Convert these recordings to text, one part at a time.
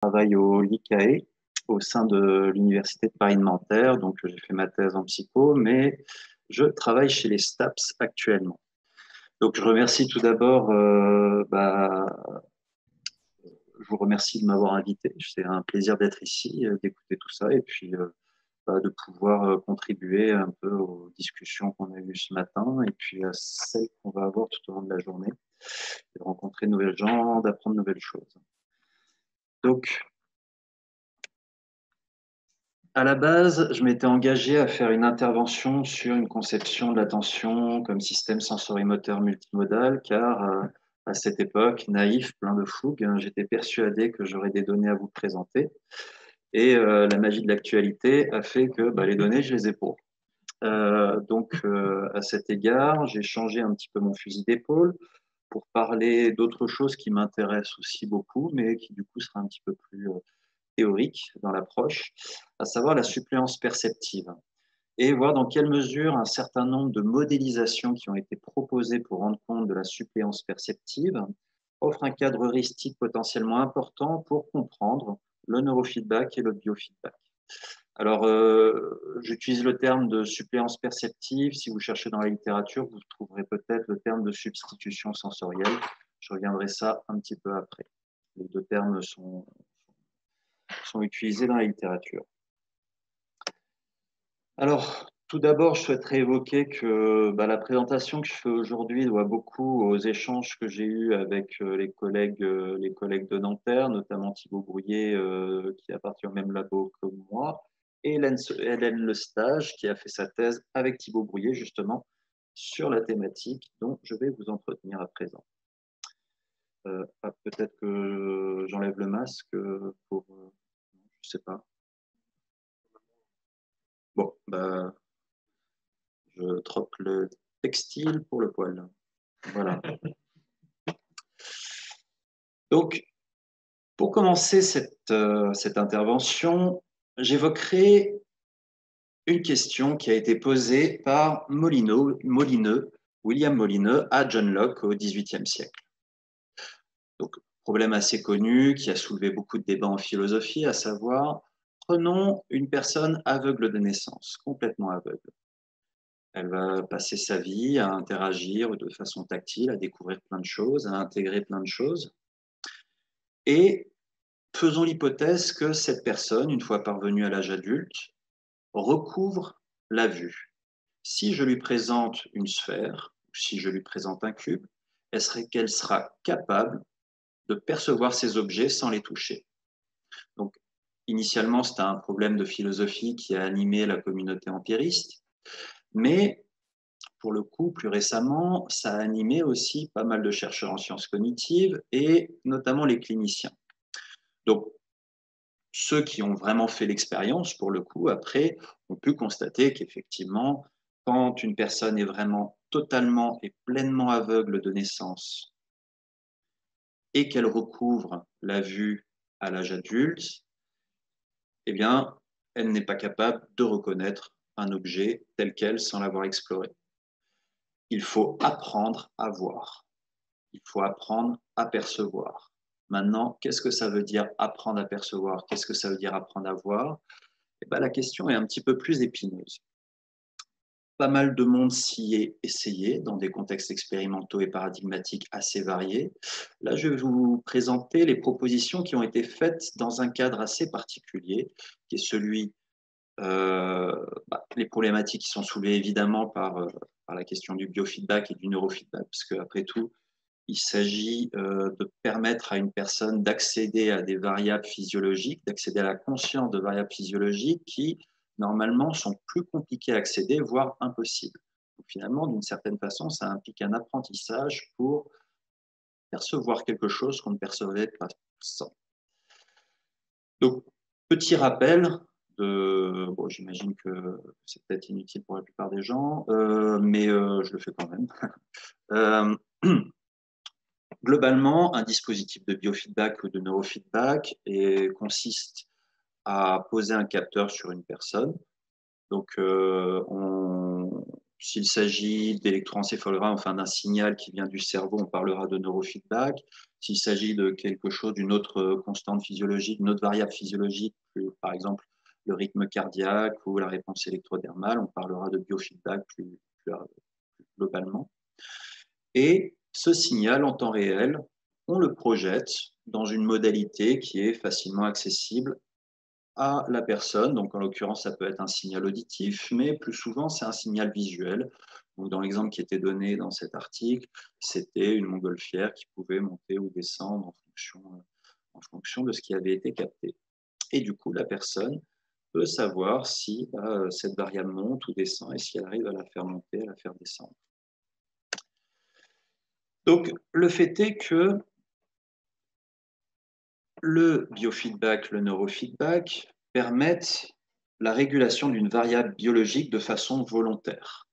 Travaille au l'ICAE, au sein de l'Université de Paris-Nanterre. Donc, j'ai fait ma thèse en psycho, mais je travaille chez les STAPS actuellement. Donc, je remercie tout d'abord, je vous remercie de m'avoir invité. C'est un plaisir d'être ici, d'écouter tout ça et puis de pouvoir contribuer un peu aux discussions qu'on a eues ce matin et puis à celles qu'on va avoir tout au long de la journée, de rencontrer de nouvelles gens, d'apprendre de nouvelles choses. Donc, à la base, je m'étais engagé à faire une intervention sur une conception de l'attention comme système sensorimoteur multimodal, car à cette époque, naïf, plein de fougue, j'étais persuadé que j'aurais des données à vous présenter. Et la magie de l'actualité a fait que les données, je les ai pour. À cet égard, j'ai changé un petit peu mon fusil d'épaule pour parler d'autres choses qui m'intéressent aussi beaucoup, mais qui du coup sera un petit peu plus théorique dans l'approche, à savoir la suppléance perceptive, et voir dans quelle mesure un certain nombre de modélisations qui ont été proposées pour rendre compte de la suppléance perceptive offrent un cadre heuristique potentiellement important pour comprendre le neurofeedback et le biofeedback. Alors, j'utilise le terme de suppléance perceptive. Si vous cherchez dans la littérature, vous trouverez peut-être le terme de substitution sensorielle. Je reviendrai ça un petit peu après. Les deux termes sont utilisés dans la littérature. Alors, tout d'abord, je souhaiterais évoquer que la présentation que je fais aujourd'hui doit beaucoup aux échanges que j'ai eus avec les collègues de Nanterre, notamment Thibaut Brouillet, qui appartient au même labo que moi, et Hélène Lestage, qui a fait sa thèse avec Thibaut Brouillet, justement, sur la thématique dont je vais vous entretenir à présent. Peut-être que j'enlève le masque pour... je sais pas. Bon, je troque le textile pour le poil. Voilà. Donc, pour commencer cette intervention, j'évoquerai une question qui a été posée par William Molineux à John Locke au XVIIIe siècle. Donc, problème assez connu qui a soulevé beaucoup de débats en philosophie, à savoir, prenons une personne aveugle de naissance, complètement aveugle. Elle va passer sa vie à interagir de façon tactile, à découvrir plein de choses, à intégrer plein de choses. Et faisons l'hypothèse que cette personne, une fois parvenue à l'âge adulte, recouvre la vue. Si je lui présente une sphère, si je lui présente un cube, est-ce qu'elle sera capable de percevoir ces objets sans les toucher? Donc, initialement, c'était un problème de philosophie qui a animé la communauté empiriste, mais pour le coup, plus récemment, ça a animé aussi pas mal de chercheurs en sciences cognitives et notamment les cliniciens. Donc, ceux qui ont vraiment fait l'expérience, pour le coup, après, ont pu constater qu'effectivement, quand une personne est vraiment totalement et pleinement aveugle de naissance et qu'elle recouvre la vue à l'âge adulte, eh bien, elle n'est pas capable de reconnaître un objet tel quel sans l'avoir exploré. Il faut apprendre à voir. Il faut apprendre à percevoir. Maintenant, qu'est-ce que ça veut dire apprendre à percevoir? Qu'est-ce que ça veut dire apprendre à voir? La question est un petit peu plus épineuse. Pas mal de monde s'y est essayé dans des contextes expérimentaux et paradigmatiques assez variés. Là, je vais vous présenter les propositions qui ont été faites dans un cadre assez particulier, qui est celui les problématiques qui sont soulevées évidemment par la question du biofeedback et du neurofeedback, parce qu'après tout, il s'agit de permettre à une personne d'accéder à des variables physiologiques, d'accéder à la conscience de variables physiologiques qui, normalement, sont plus compliquées à accéder, voire impossibles. Donc, finalement, d'une certaine façon, ça implique un apprentissage pour percevoir quelque chose qu'on ne percevait pas sans. Donc, petit rappel, j'imagine que c'est peut-être inutile pour la plupart des gens, mais je le fais quand même. Globalement, un dispositif de biofeedback ou de neurofeedback consiste à poser un capteur sur une personne. Donc, s'il s'agit d'électroencéphalogramme, enfin d'un signal qui vient du cerveau, on parlera de neurofeedback. S'il s'agit de quelque chose, d'une autre constante physiologique, une autre variable physiologique, par exemple le rythme cardiaque ou la réponse électrodermale, on parlera de biofeedback plus globalement. Et ce signal en temps réel, on le projette dans une modalité qui est facilement accessible à la personne. Donc, en l'occurrence, ça peut être un signal auditif, mais plus souvent, c'est un signal visuel. Donc, dans l'exemple qui était donné dans cet article, c'était une montgolfière qui pouvait monter ou descendre en fonction de ce qui avait été capté. Et du coup, la personne peut savoir si cette variable monte ou descend et si elle arrive à la faire monter, à la faire descendre. Donc, le fait est que le biofeedback, le neurofeedback permettent la régulation d'une variable biologique de façon volontaire.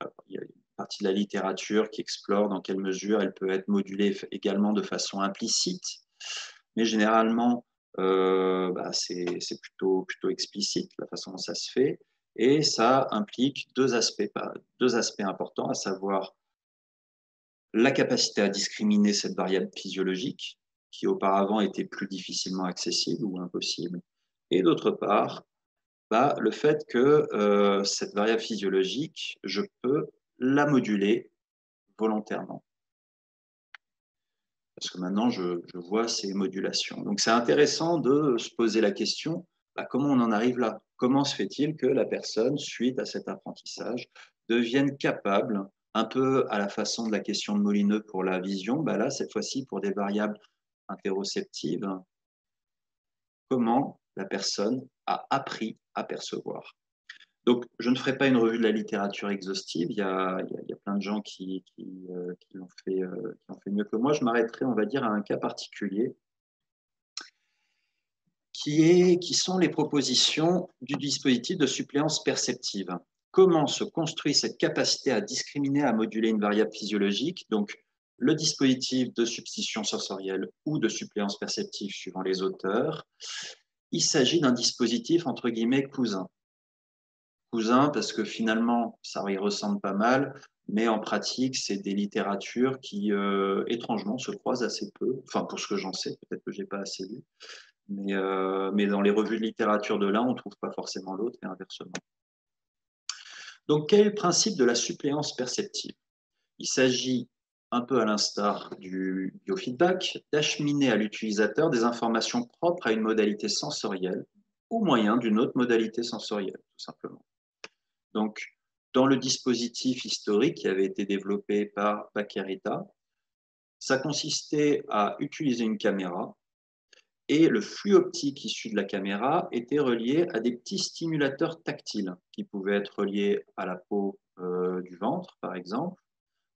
Alors, il y a une partie de la littérature qui explore dans quelle mesure elle peut être modulée également de façon implicite, mais généralement, c'est plutôt explicite la façon dont ça se fait, et ça implique deux aspects importants, à savoir la capacité à discriminer cette variable physiologique qui auparavant était plus difficilement accessible ou impossible, et d'autre part, le fait que cette variable physiologique, je peux la moduler volontairement. Parce que maintenant, je vois ces modulations. Donc, c'est intéressant de se poser la question, comment on en arrive là? Comment se fait-il que la personne, suite à cet apprentissage, devienne capable, un peu à la façon de la question de Molineux pour la vision, là, cette fois-ci, pour des variables interoceptives, comment la personne a appris à percevoir? Donc, je ne ferai pas une revue de la littérature exhaustive. Il y a plein de gens qui l'ont fait mieux que moi. Je m'arrêterai, on va dire, à un cas particulier qui sont les propositions du dispositif de suppléance perceptive. Comment se construit cette capacité à discriminer, à moduler une variable physiologique? Donc, le dispositif de substitution sensorielle ou de suppléance perceptive, suivant les auteurs, il s'agit d'un dispositif entre guillemets cousin. Cousin parce que finalement, ça y ressemble pas mal, mais en pratique, c'est des littératures qui, étrangement, se croisent assez peu. Enfin, pour ce que j'en sais, peut-être que je n'ai pas assez lu. Mais dans les revues de littérature de l'un, on ne trouve pas forcément l'autre et inversement. Donc, quel est le principe de la suppléance perceptive? Il s'agit, un peu à l'instar du biofeedback, d'acheminer à l'utilisateur des informations propres à une modalité sensorielle au moyen d'une autre modalité sensorielle, tout simplement. Donc, dans le dispositif historique qui avait été développé par Baquerita, ça consistait à utiliser une caméra et le flux optique issu de la caméra était relié à des petits stimulateurs tactiles qui pouvaient être reliés à la peau du ventre, par exemple,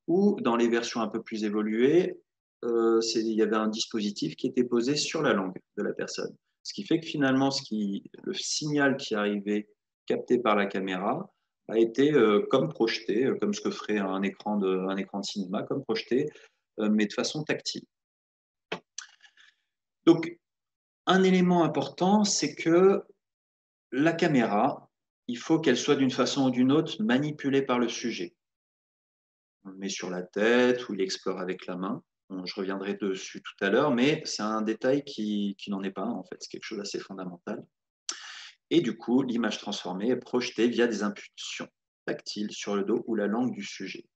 ou dans les versions un peu plus évoluées, il y avait un dispositif qui était posé sur la langue de la personne. Ce qui fait que finalement, le signal qui arrivait capté par la caméra a été comme projeté, comme ce que ferait un écran de cinéma, comme projeté, mais de façon tactile. Donc, un élément important, c'est que la caméra, il faut qu'elle soit d'une façon ou d'une autre manipulée par le sujet. On le met sur la tête ou il explore avec la main. Bon, je reviendrai dessus tout à l'heure, mais c'est un détail qui n'en est pas un, en fait. C'est quelque chose d'assez fondamental. Et du coup, l'image transformée est projetée via des impulsions tactiles sur le dos ou la langue du sujet.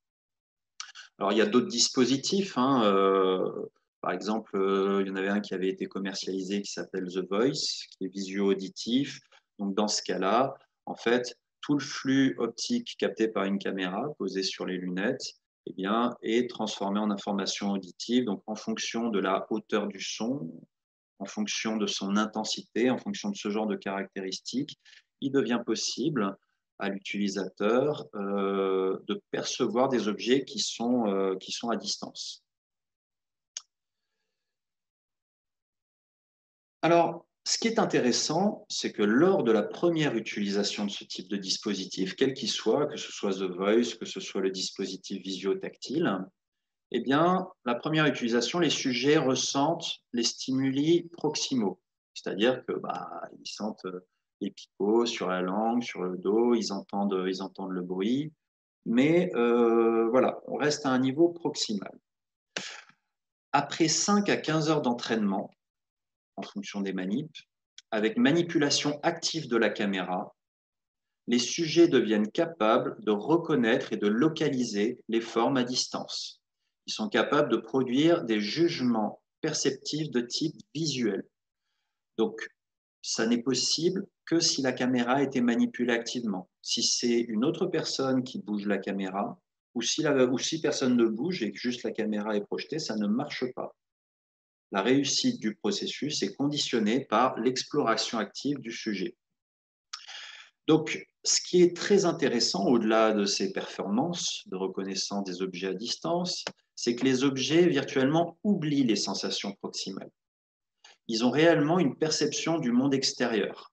Alors, il y a d'autres dispositifs. Par exemple, il y en avait un qui avait été commercialisé qui s'appelle The Voice, qui est visuo-auditif. Donc, dans ce cas-là, en fait, tout le flux optique capté par une caméra posée sur les lunettes est transformé en information auditive. Donc, en fonction de la hauteur du son, en fonction de son intensité, en fonction de ce genre de caractéristiques, il devient possible à l'utilisateur de percevoir des objets qui sont à distance. Alors, ce qui est intéressant, c'est que lors de la première utilisation de ce type de dispositif, quel qu'il soit, que ce soit The Voice, que ce soit le dispositif visio-tactile, la première utilisation, les sujets ressentent les stimuli proximaux, c'est-à-dire que ils sentent les picots sur la langue, sur le dos, ils entendent le bruit, mais voilà, on reste à un niveau proximal. Après 5 à 15 heures d'entraînement, en fonction des manips, avec manipulation active de la caméra, les sujets deviennent capables de reconnaître et de localiser les formes à distance. Ils sont capables de produire des jugements perceptifs de type visuel. Donc, ça n'est possible que si la caméra a été manipulée activement. Si c'est une autre personne qui bouge la caméra, ou si personne ne bouge et que juste la caméra est projetée, ça ne marche pas. La réussite du processus est conditionnée par l'exploration active du sujet. Donc, ce qui est très intéressant au-delà de ces performances de reconnaissance des objets à distance, c'est que les objets virtuellement oublient les sensations proximales. Ils ont réellement une perception du monde extérieur.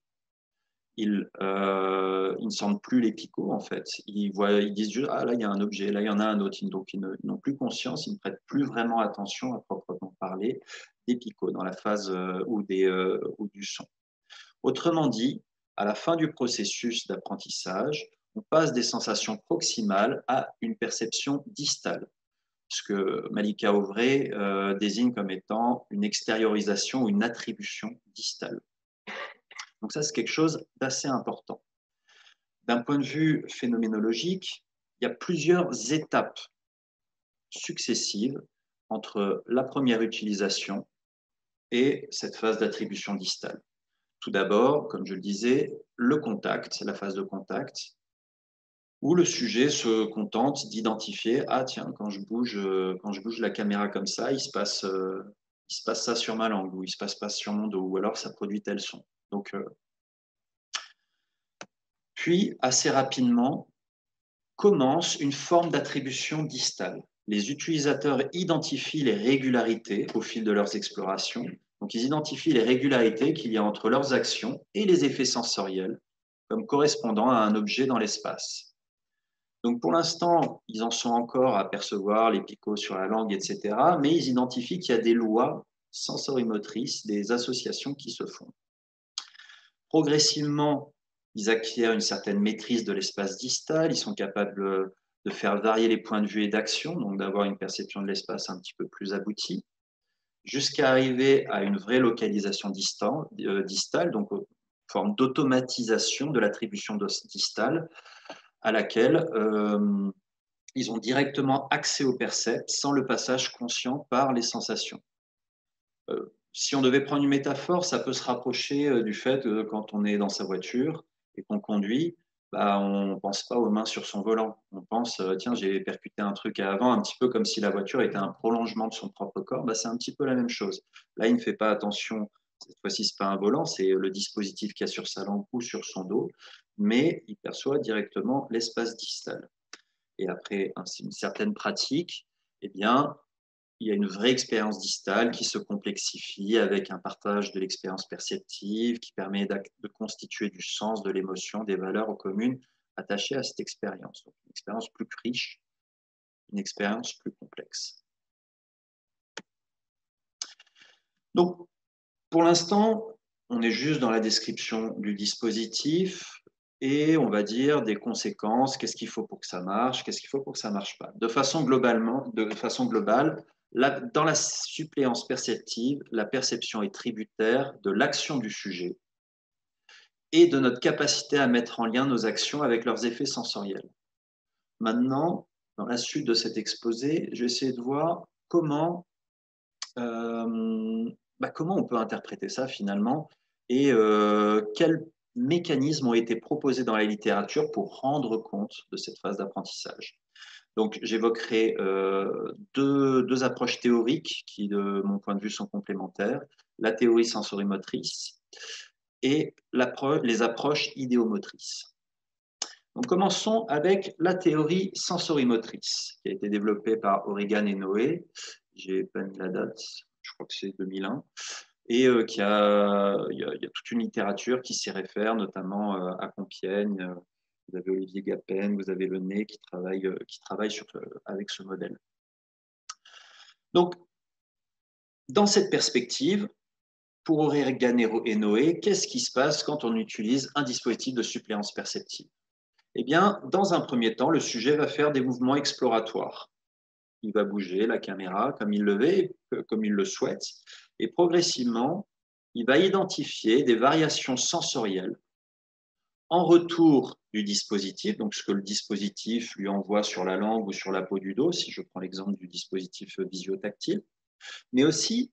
Ils ne sentent plus les picots, en fait. Ils disent juste, ah là, il y a un objet, là, il y en a un autre. Donc, ils n'ont plus conscience, ils ne prêtent plus vraiment attention à proprement parler des picots dans la phase ou du son. Autrement dit, à la fin du processus d'apprentissage, on passe des sensations proximales à une perception distale, ce que Malika Auvray désigne comme étant une extériorisation ou une attribution distale. Donc ça, c'est quelque chose d'assez important. D'un point de vue phénoménologique, il y a plusieurs étapes successives entre la première utilisation et cette phase d'attribution distale. Tout d'abord, comme je le disais, le contact, la phase de contact, où le sujet se contente d'identifier « Ah tiens, quand je bouge la caméra comme ça, il se passe ça sur ma langue, ou il se passe pas sur mon dos, ou alors ça produit tel son. » Donc, puis, assez rapidement, commence une forme d'attribution distale. Les utilisateurs identifient les régularités au fil de leurs explorations. Donc, ils identifient les régularités qu'il y a entre leurs actions et les effets sensoriels, comme correspondant à un objet dans l'espace. Donc, pour l'instant, ils en sont encore à percevoir les picots sur la langue, etc., mais ils identifient qu'il y a des lois sensorimotrices, des associations qui se font. Progressivement, ils acquièrent une certaine maîtrise de l'espace distal, ils sont capables de faire varier les points de vue et d'action, donc d'avoir une perception de l'espace un petit peu plus aboutie, jusqu'à arriver à une vraie localisation distale, donc une forme d'automatisation de l'attribution distale, à laquelle ils ont directement accès au percept sans le passage conscient par les sensations. Si on devait prendre une métaphore, ça peut se rapprocher du fait que quand on est dans sa voiture et qu'on conduit, bah, on ne pense pas aux mains sur son volant. On pense, tiens, j'ai percuté un truc avant, un petit peu comme si la voiture était un prolongement de son propre corps. Bah, c'est un petit peu la même chose. Là, il ne fait pas attention. Cette fois-ci, ce n'est pas un volant, c'est le dispositif qu'il y a sur sa langue ou sur son dos, mais il perçoit directement l'espace distal. Et après une certaine pratique, eh bien, il y a une vraie expérience distale qui se complexifie avec un partage de l'expérience perceptive qui permet de constituer du sens, de l'émotion, des valeurs communes attachées à cette expérience. Donc, une expérience plus riche, une expérience plus complexe. Donc, pour l'instant, on est juste dans la description du dispositif et on va dire des conséquences, qu'est-ce qu'il faut pour que ça marche, qu'est-ce qu'il faut pour que ça ne marche pas. De façon globale, dans la suppléance perceptive, la perception est tributaire de l'action du sujet et de notre capacité à mettre en lien nos actions avec leurs effets sensoriels. Maintenant, dans la suite de cet exposé, je vais essayer de voir comment on peut interpréter ça finalement et quels mécanismes ont été proposés dans la littérature pour rendre compte de cette phase d'apprentissage. Donc, j'évoquerai deux approches théoriques qui, de mon point de vue, sont complémentaires, la théorie sensorimotrice et les approches idéomotrices. Donc, commençons avec la théorie sensorimotrice, qui a été développée par O'Regan et Noé. J'ai pas mis la date, je crois que c'est 2001. Et il y a toute une littérature qui s'y réfère, notamment à Compiègne. Vous avez Olivier Gapen, vous avez Le Nez qui travaille avec ce modèle. Donc, dans cette perspective, pour O'Regan et Noé, qu'est-ce qui se passe quand on utilise un dispositif de suppléance perceptive? Eh bien, dans un premier temps, le sujet va faire des mouvements exploratoires. Il va bouger la caméra comme il le veut, comme il le souhaite, et progressivement, il va identifier des variations sensorielles en retour du dispositif, donc ce que le dispositif lui envoie sur la langue ou sur la peau du dos, si je prends l'exemple du dispositif visio-tactile, mais aussi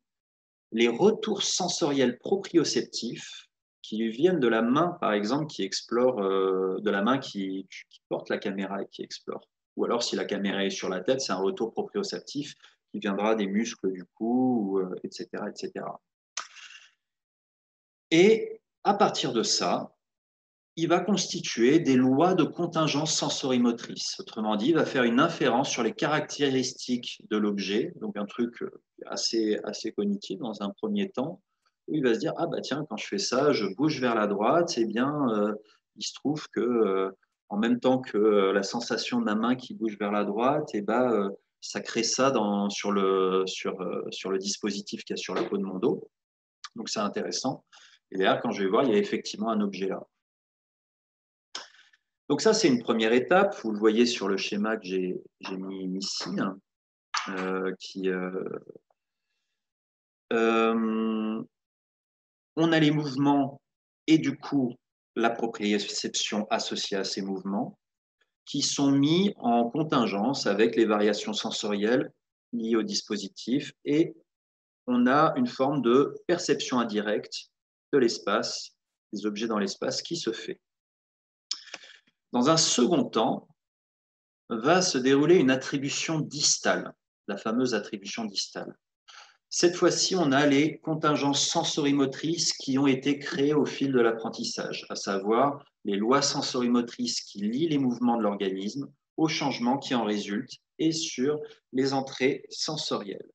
les retours sensoriels proprioceptifs qui lui viennent de la main, par exemple, qui explore, de la main qui porte la caméra et qui explore. Ou alors, si la caméra est sur la tête, c'est un retour proprioceptif qui viendra des muscles du cou, etc., etc. Et à partir de ça, il va constituer des lois de contingence sensorimotrice. Autrement dit, il va faire une inférence sur les caractéristiques de l'objet, donc un truc assez cognitif dans un premier temps, où il va se dire, ah bah tiens, quand je fais ça, je bouge vers la droite, eh bien, il se trouve que en même temps que la sensation de ma main qui bouge vers la droite, eh ben, ça crée ça sur le dispositif qui est sur la peau de mon dos. Donc c'est intéressant. Et derrière, quand je vais voir, il y a effectivement un objet là. Donc ça, c'est une première étape. Vous le voyez sur le schéma que j'ai mis ici, on a les mouvements et du coup la proprioception associée à ces mouvements qui sont mis en contingence avec les variations sensorielles liées au dispositif et on a une forme de perception indirecte de l'espace, des objets dans l'espace qui se fait. Dans un second temps, va se dérouler une attribution distale, la fameuse attribution distale. Cette fois-ci, on a les contingences sensorimotrices qui ont été créées au fil de l'apprentissage, à savoir les lois sensorimotrices qui lient les mouvements de l'organisme aux changements qui en résultent et sur les entrées sensorielles.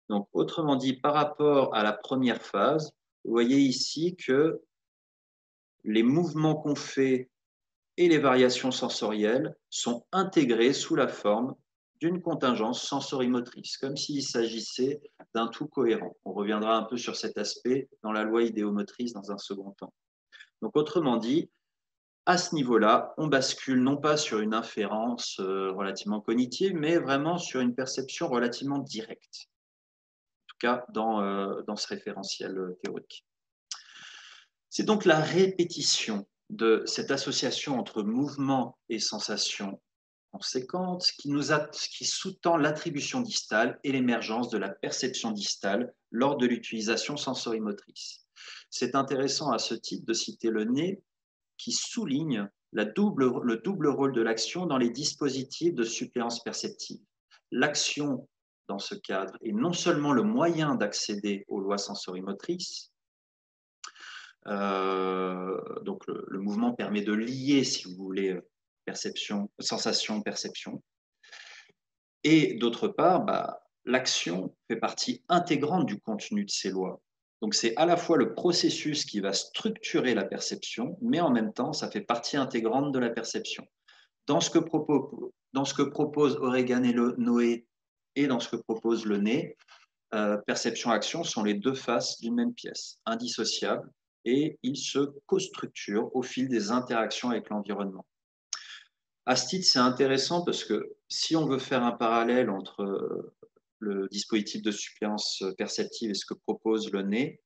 Donc, autrement dit, par rapport à la première phase, vous voyez ici que les mouvements qu'on fait et les variations sensorielles sont intégrées sous la forme d'une contingence sensorimotrice, comme s'il s'agissait d'un tout cohérent. On reviendra un peu sur cet aspect dans la loi idéomotrice dans un second temps. Donc, autrement dit, à ce niveau-là, on bascule non pas sur une inférence relativement cognitive, mais vraiment sur une perception relativement directe, en tout cas dans ce référentiel théorique. C'est donc la répétition de cette association entre mouvement et sensation conséquente qui sous-tend l'attribution distale et l'émergence de la perception distale lors de l'utilisation sensorimotrice. C'est intéressant à ce titre de citer le nez qui souligne le double rôle de l'action dans les dispositifs de suppléance perceptive. L'action, dans ce cadre, est non seulement le moyen d'accéder aux lois sensorimotrices, donc le mouvement permet de lier, si vous voulez, perception, sensation, perception. Et d'autre part, l'action fait partie intégrante du contenu de ces lois. Donc c'est à la fois le processus qui va structurer la perception, mais en même temps, ça fait partie intégrante de la perception. Dans ce que propose O'Regan et Noé et dans ce que propose le nez, perception-action sont les deux faces d'une même pièce, indissociables, et ils se co-structurent au fil des interactions avec l'environnement. À ce titre, c'est intéressant parce que si on veut faire un parallèle entre le dispositif de suppléance perceptive et ce que propose le nez,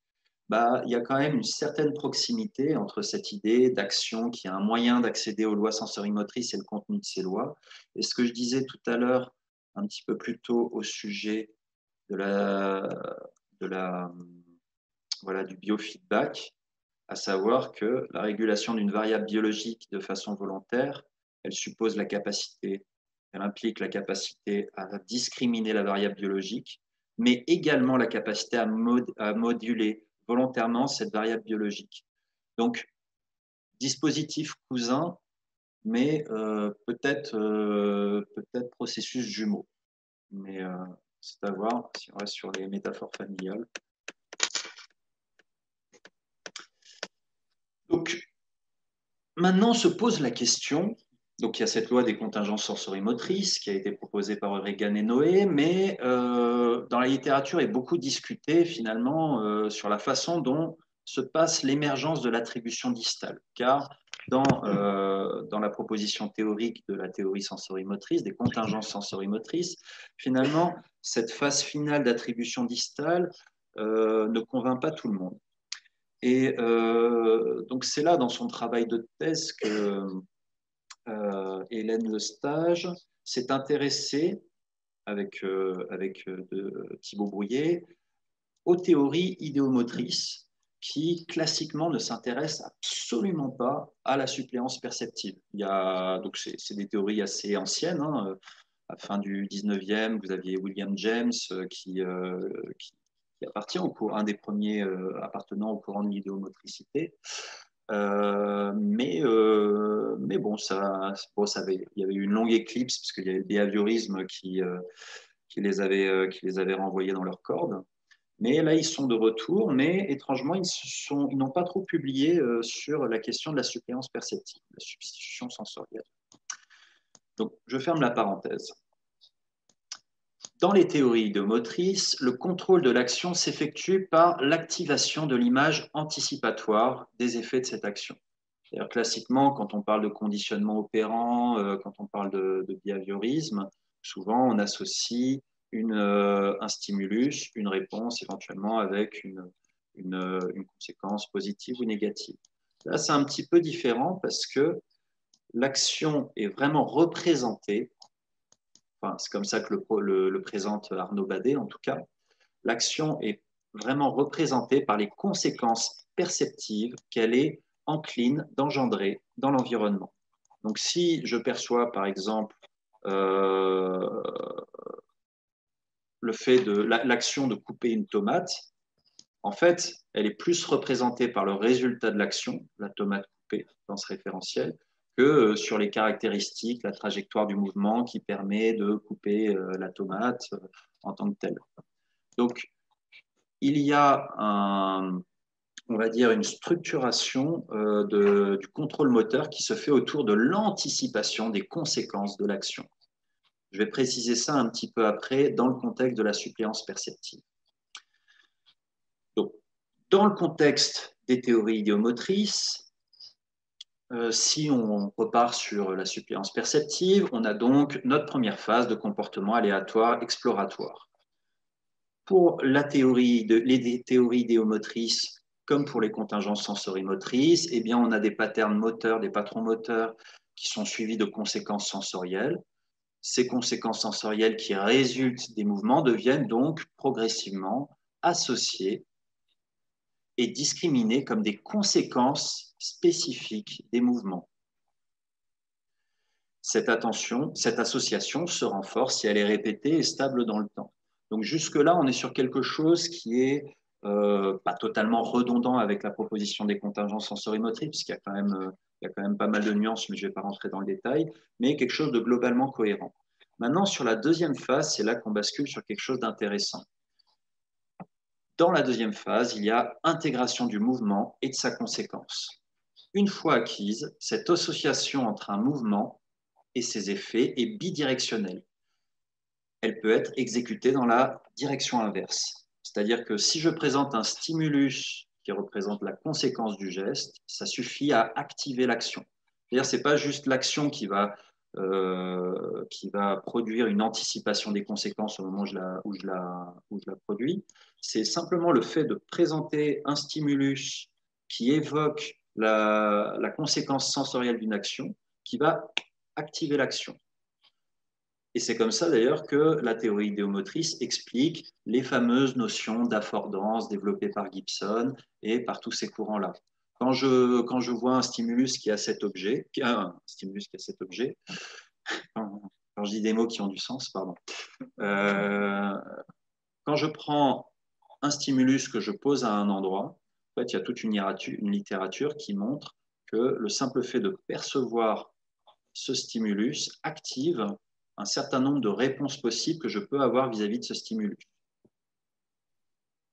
il y a quand même une certaine proximité entre cette idée d'action qui est un moyen d'accéder aux lois sensorimotrices et le contenu de ces lois. Et ce que je disais tout à l'heure, un petit peu plus tôt au sujet du biofeedback, à savoir que la régulation d'une variable biologique de façon volontaire, elle suppose la capacité, elle implique la capacité à discriminer la variable biologique, mais également la capacité à moduler volontairement cette variable biologique. Donc, dispositif cousin, mais peut-être processus jumeaux. Mais c'est à voir si on reste sur les métaphores familiales. Donc, maintenant se pose la question, donc il y a cette loi des contingences sensorimotrices qui a été proposée par O'Regan et Noé, mais dans la littérature est beaucoup discuté finalement sur la façon dont se passe l'émergence de l'attribution distale, car dans la proposition théorique de la théorie sensorimotrice, des contingences sensorimotrices, finalement, cette phase finale d'attribution distale ne convainc pas tout le monde. Et donc, c'est là, dans son travail de thèse, que Hélène Lestage s'est intéressée, avec Thibaut Brouillet, aux théories idéomotrices qui, classiquement, ne s'intéressent absolument pas à la suppléance perceptive. Donc, c'est des théories assez anciennes. Hein. À la fin du 19e, vous aviez William James qui appartient un des premiers appartenant au courant de l'idéomotricité. Mais bon, il y avait eu une longue éclipse parce qu'il y avait le behaviorisme qui les avait renvoyés dans leur corde. Mais là, ils sont de retour, mais étrangement, ils n'ont pas trop publié sur la question de la suppléance perceptive, la substitution sensorielle. Donc, je ferme la parenthèse. Dans les théories idéomotrices, le contrôle de l'action s'effectue par l'activation de l'image anticipatoire des effets de cette action. C'est-à-dire, classiquement, quand on parle de conditionnement opérant, quand on parle de behaviorisme, souvent on associe un stimulus, une réponse éventuellement avec une conséquence positive ou négative. Là, c'est un petit peu différent parce que l'action est vraiment représentée, enfin, c'est comme ça que le présente Arnaud Badet en tout cas, l'action est vraiment représentée par les conséquences perceptives qu'elle est encline d'engendrer dans l'environnement. Donc, si je perçois, par exemple, le fait de l'action de couper une tomate, en fait, elle est plus représentée par le résultat de l'action, la tomate coupée dans ce référentiel, que sur les caractéristiques, la trajectoire du mouvement qui permet de couper la tomate en tant que telle. Donc, il y a on va dire, une structuration du contrôle moteur qui se fait autour de l'anticipation des conséquences de l'action. Je vais préciser ça un petit peu après dans le contexte de la suppléance perceptive. Donc, dans le contexte des théories idéomotrices, si on repart sur la suppléance perceptive, on a donc notre première phase de comportement aléatoire exploratoire. Pour les théories idéomotrices, comme pour les contingences sensorimotrices, eh bien, on a des patterns moteurs, des patrons moteurs qui sont suivis de conséquences sensorielles. Ces conséquences sensorielles qui résultent des mouvements deviennent donc progressivement associées et discriminées comme des conséquences spécifiques des mouvements. Cette association se renforce si elle est répétée et stable dans le temps. Donc jusque-là, on est sur quelque chose qui est pas totalement redondant avec la proposition des contingences sensorimotrices, puisqu'il y a quand même pas mal de nuances, mais je ne vais pas rentrer dans le détail, mais quelque chose de globalement cohérent. Maintenant, sur la deuxième phase, c'est là qu'on bascule sur quelque chose d'intéressant. Dans la deuxième phase, il y a intégration du mouvement et de sa conséquence. Une fois acquise, cette association entre un mouvement et ses effets est bidirectionnelle. Elle peut être exécutée dans la direction inverse. C'est-à-dire que si je présente un stimulus qui représente la conséquence du geste, ça suffit à activer l'action. C'est-à-dire que ce n'est pas juste l'action qui va produire une anticipation des conséquences au moment où je la produis. C'est simplement le fait de présenter un stimulus qui évoque la conséquence sensorielle d'une action qui va activer l'action. Et c'est comme ça d'ailleurs que la théorie idéomotrice explique les fameuses notions d'affordance développées par Gibson et par tous ces courants-là. Quand je vois un stimulus qui a cet objet, quand je dis des mots qui ont du sens, pardon. Quand je prends un stimulus que je pose à un endroit, en fait, il y a toute une littérature qui montre que le simple fait de percevoir ce stimulus active un certain nombre de réponses possibles que je peux avoir vis-à-vis de ce stimulus.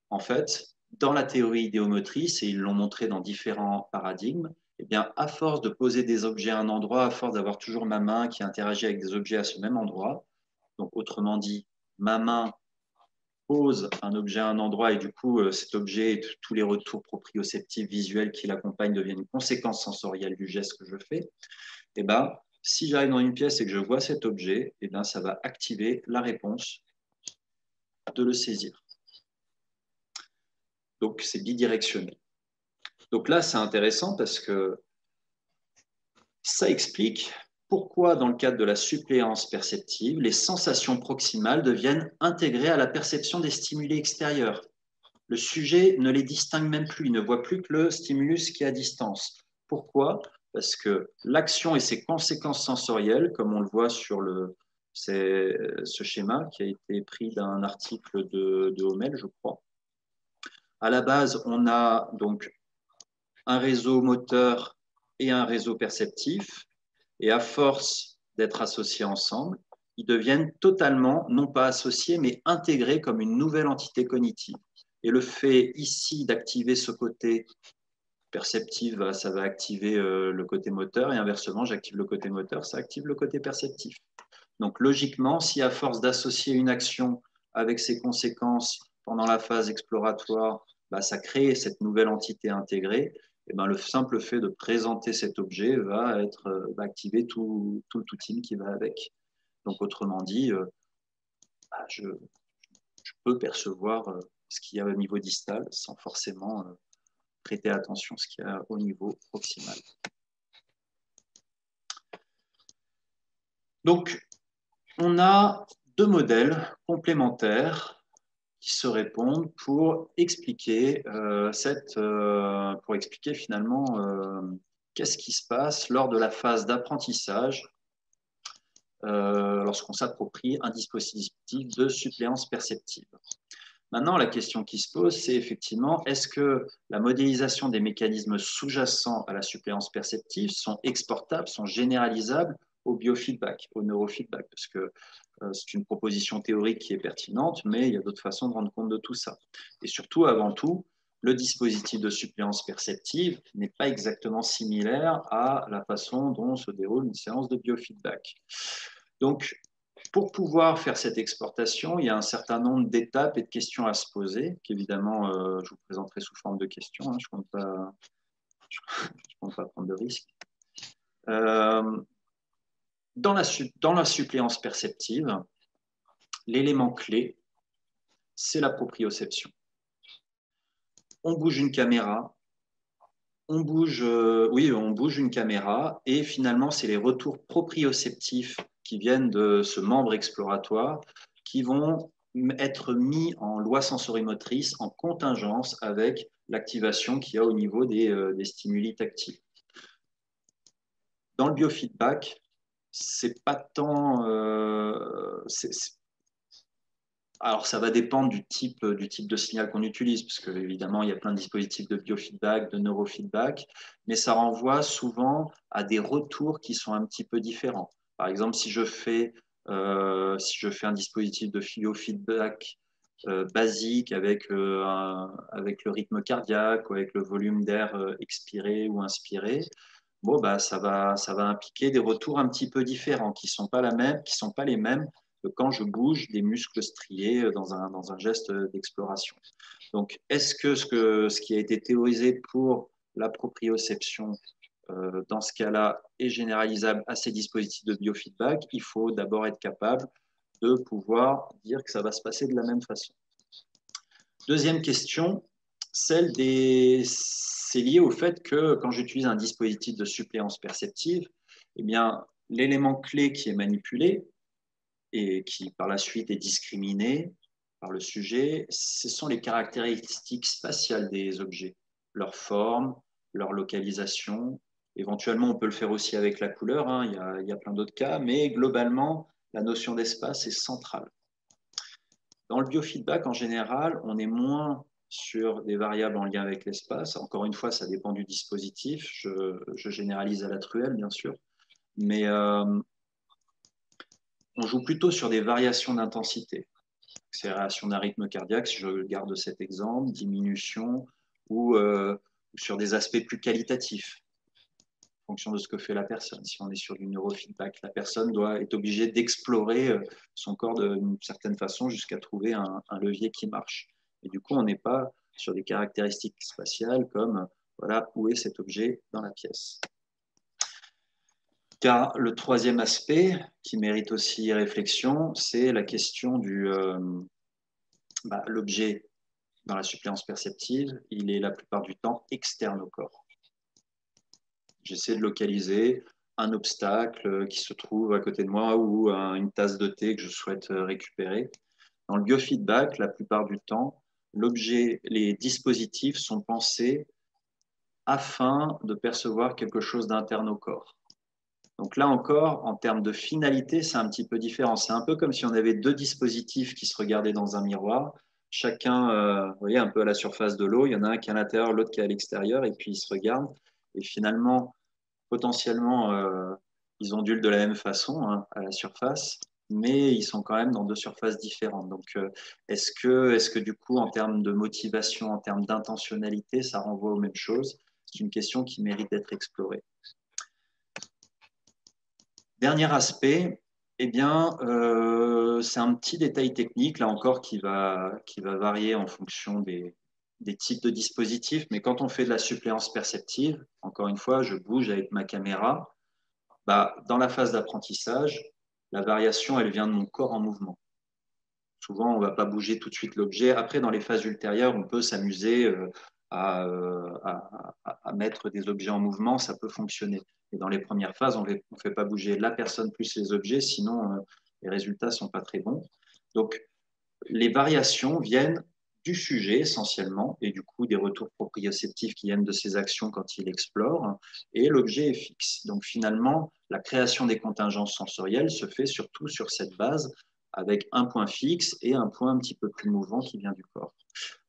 En fait, dans la théorie idéomotrice, et ils l'ont montré dans différents paradigmes, eh bien, à force de poser des objets à un endroit, à force d'avoir toujours ma main qui interagit avec des objets à ce même endroit, donc autrement dit, ma main pose un objet à un endroit et du coup, cet objet et tous les retours proprioceptifs visuels qui l'accompagnent deviennent une conséquence sensorielle du geste que je fais, et ben, si j'arrive dans une pièce et que je vois cet objet, et ben, ça va activer la réponse de le saisir. Donc, c'est bidirectionnel. Donc là, c'est intéressant parce que ça explique pourquoi, dans le cadre de la suppléance perceptive, les sensations proximales deviennent intégrées à la perception des stimuli extérieurs. Le sujet ne les distingue même plus, il ne voit plus que le stimulus qui est à distance. Pourquoi? Parce que l'action et ses conséquences sensorielles, comme on le voit sur ce schéma qui a été pris d'un article de Hommel, je crois. À la base, on a donc un réseau moteur et un réseau perceptif, et à force d'être associés ensemble, ils deviennent totalement, non pas associés, mais intégrés comme une nouvelle entité cognitive. Et le fait ici d'activer ce côté perceptif, ça va activer le côté moteur, et inversement, j'active le côté moteur, ça active le côté perceptif. Donc logiquement, si à force d'associer une action avec ses conséquences pendant la phase exploratoire, bah, ça crée cette nouvelle entité intégrée, et ben, le simple fait de présenter cet objet va activer tout le tout-team qui va avec. Donc autrement dit, bah, je peux percevoir ce qu'il y a au niveau distal sans forcément prêter attention à ce qu'il y a au niveau proximal. Donc, on a deux modèles complémentaires qui se répondent pour expliquer, finalement qu'est-ce qui se passe lors de la phase d'apprentissage lorsqu'on s'approprie un dispositif de suppléance perceptive. Maintenant, la question qui se pose, c'est effectivement, est-ce que la modélisation des mécanismes sous-jacents à la suppléance perceptive sont exportables, sont généralisables au biofeedback, au neurofeedback? Parce que c'est une proposition théorique qui est pertinente, mais il y a d'autres façons de rendre compte de tout ça. Et surtout, avant tout, le dispositif de suppléance perceptive n'est pas exactement similaire à la façon dont se déroule une séance de biofeedback. Donc, pour pouvoir faire cette exportation, il y a un certain nombre d'étapes et de questions à se poser, qu'évidemment, je vous présenterai sous forme de questions. Je ne compte pas prendre de risques. Dans la suppléance perceptive, l'élément clé, c'est la proprioception. On bouge une caméra, on bouge une caméra, et finalement, c'est les retours proprioceptifs qui viennent de ce membre exploratoire qui vont être mis en loi sensorimotrice, en contingence avec l'activation qu'il y a au niveau des stimuli tactiles. Dans le biofeedback, c'est pas tant... alors, ça va dépendre du type de signal qu'on utilise, parce qu'évidemment, il y a plein de dispositifs de biofeedback, de neurofeedback, mais ça renvoie souvent à des retours qui sont un petit peu différents. Par exemple, si je fais un dispositif de biofeedback basique avec le rythme cardiaque ou avec le volume d'air expiré ou inspiré, bon, bah, ça va impliquer des retours un petit peu différents, qui sont pas les mêmes que quand je bouge des muscles striés dans un geste d'exploration. Donc, est-ce que ce qui a été théorisé pour la proprioception dans ce cas-là est généralisable à ces dispositifs de biofeedback? Il faut d'abord être capable de pouvoir dire que ça va se passer de la même façon. Deuxième question, c'est lié au fait que quand j'utilise un dispositif de suppléance perceptive, eh bien, l'élément clé qui est manipulé et qui par la suite est discriminé par le sujet, ce sont les caractéristiques spatiales des objets, leur forme, leur localisation. Éventuellement, on peut le faire aussi avec la couleur, hein, il y a plein d'autres cas, mais globalement, la notion d'espace est centrale. Dans le biofeedback, en général, on est moins sur des variables en lien avec l'espace. Encore une fois, ça dépend du dispositif. Je généralise à la truelle, bien sûr. Mais on joue plutôt sur des variations d'intensité. Accélération d'un rythme cardiaque, si je garde cet exemple, diminution, ou sur des aspects plus qualitatifs. fonction de ce que fait la personne. Si on est sur du neurofeedback, la personne est obligée d'explorer son corps d'une certaine façon jusqu'à trouver un levier qui marche. Et du coup, on n'est pas sur des caractéristiques spatiales comme voilà, où est cet objet dans la pièce. Car le troisième aspect qui mérite aussi réflexion, c'est la question du l'objet dans la suppléance perceptive, il est la plupart du temps externe au corps. J'essaie de localiser un obstacle qui se trouve à côté de moi ou une tasse de thé que je souhaite récupérer. Dans le biofeedback, la plupart du temps, les dispositifs sont pensés afin de percevoir quelque chose d'interne au corps. Donc là encore, en termes de finalité, c'est un petit peu différent. C'est un peu comme si on avait deux dispositifs qui se regardaient dans un miroir. Chacun, vous voyez, un peu à la surface de l'eau. Il y en a un qui est à l'intérieur, l'autre qui est à l'extérieur, et puis ils se regardent. Et finalement, potentiellement, ils ondulent de la même façon à la surface, mais ils sont quand même dans deux surfaces différentes. Donc, est-ce que du coup, en termes de motivation, en termes d'intentionnalité, ça renvoie aux mêmes choses? C'est une question qui mérite d'être explorée. Dernier aspect, eh bien, c'est un petit détail technique, là encore, qui va varier en fonction des types de dispositifs. Mais quand on fait de la suppléance perceptive, encore une fois, je bouge avec ma caméra. Dans la phase d'apprentissage, la variation, elle vient de mon corps en mouvement. Souvent, on ne va pas bouger tout de suite l'objet. Après, dans les phases ultérieures, on peut s'amuser à mettre des objets en mouvement, ça peut fonctionner. Et dans les premières phases, on ne fait pas bouger la personne plus les objets, sinon les résultats ne sont pas très bons. Donc, les variations viennent du sujet essentiellement, et du coup des retours proprioceptifs qui viennent de ses actions quand il explore, et l'objet est fixe. Donc finalement, la création des contingences sensorielles se fait surtout sur cette base, avec un point fixe et un point un petit peu plus mouvant qui vient du corps.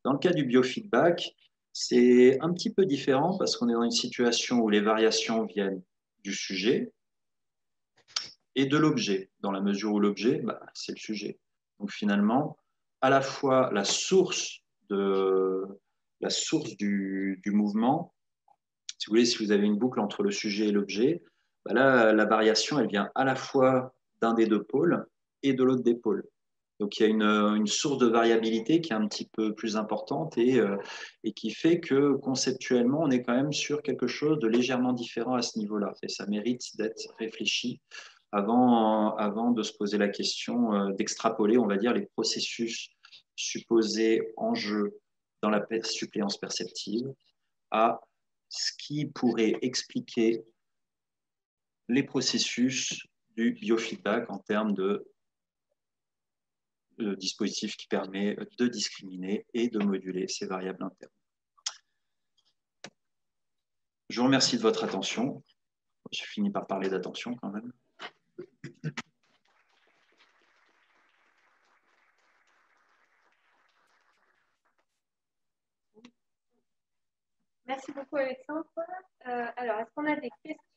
Dans le cas du biofeedback, c'est un petit peu différent parce qu'on est dans une situation où les variations viennent du sujet et de l'objet, dans la mesure où l'objet, c'est le sujet. Donc finalement, à la fois la source du mouvement, si vous voulez, si vous avez une boucle entre le sujet et l'objet, là, la variation, elle vient à la fois d'un des deux pôles et de l'autre des pôles. Donc il y a une source de variabilité qui est un petit peu plus importante et qui fait que conceptuellement, on est quand même sur quelque chose de légèrement différent à ce niveau-là. Et ça mérite d'être réfléchi avant de se poser la question d'extrapoler, on va dire, les processus supposés en jeu dans la suppléance perceptive à ce qui pourrait expliquer les processus du biofeedback en termes de dispositif qui permet de discriminer et de moduler ces variables internes. Je vous remercie de votre attention. J'ai fini par parler d'attention quand même. Merci beaucoup Alexandre. Alors, est-ce qu'on a des questions?